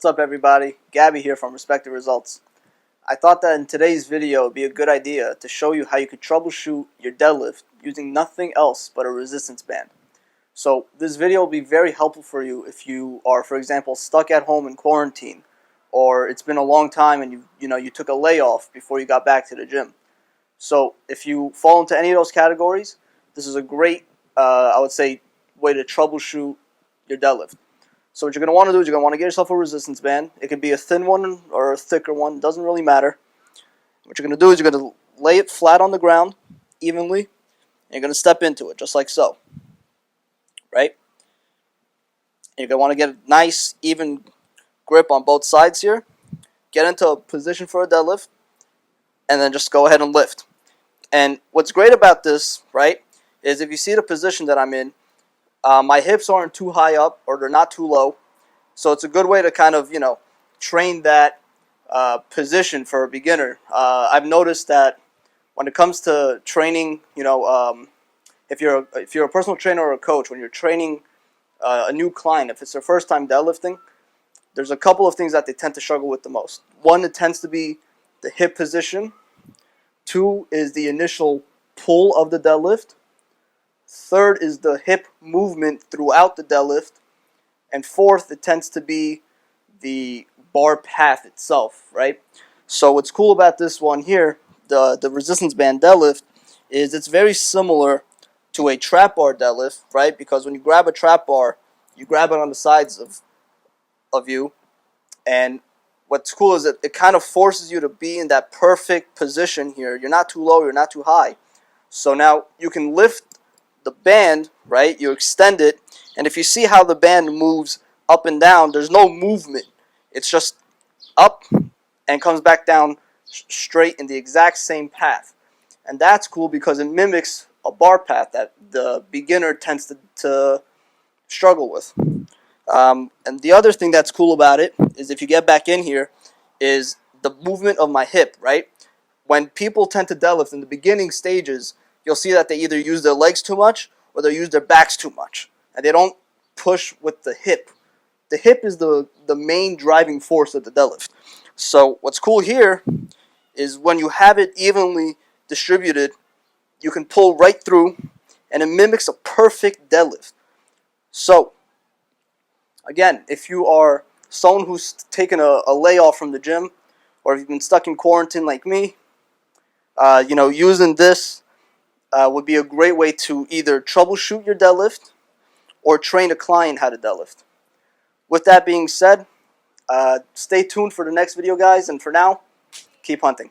What's up, everybody? Gabby here from Respected Results. I thought that in today's video it would be a good idea to show you how you could troubleshoot your deadlift using nothing else but a resistance band. So this video will be very helpful for you if you are, for example, stuck at home in quarantine, or it's been a long time and you took a layoff before you got back to the gym. So if you fall into any of those categories, this is a great, I would say, way to troubleshoot your deadlift. So what you're going to want to do is you're going to want to get yourself a resistance band. It can be a thin one or a thicker one. Doesn't really matter. What you're going to do is you're going to lay it flat on the ground evenly, and you're going to step into it just like so. Right? And you're going to want to get a nice, even grip on both sides here. Get into a position for a deadlift, and then just go ahead and lift. And what's great about this, right, is if you see the position that I'm in, my hips aren't too high up or they're not too low. So it's a good way to kind of, train that position for a beginner. I've noticed that when it comes to training, if you're a personal trainer or a coach, when you're training a new client, if it's their first time deadlifting, there's a couple of things that they tend to struggle with the most. One, it tends to be the hip position. Two is the initial pull of the deadlift. Third is the hip movement throughout the deadlift. And fourth, it tends to be the bar path itself, right? So what's cool about this one here, the resistance band deadlift, is it's very similar to a trap bar deadlift, right? Because when you grab a trap bar, you grab it on the sides of you. And what's cool is that it kind of forces you to be in that perfect position here. You're not too low, you're not too high. So now you can lift the band, right? You extend it, and if you see how the band moves up and down, there's no movement. It's just up and comes back down straight in the exact same path. And that's cool because it mimics a bar path that the beginner tends to struggle with. And the other thing that's cool about it is if you get back in here is the movement of my hip, right? When people tend to deadlift in the beginning stages, you'll see that they either use their legs too much or they use their backs too much. And they don't push with the hip. The hip is the main driving force of the deadlift. So what's cool here is when you have it evenly distributed, you can pull right through and it mimics a perfect deadlift. So again, if you are someone who's taken a layoff from the gym, or if you've been stuck in quarantine like me, using this would be a great way to either troubleshoot your deadlift or train a client how to deadlift. With that being said, stay tuned for the next video, guys, and for now, keep hunting.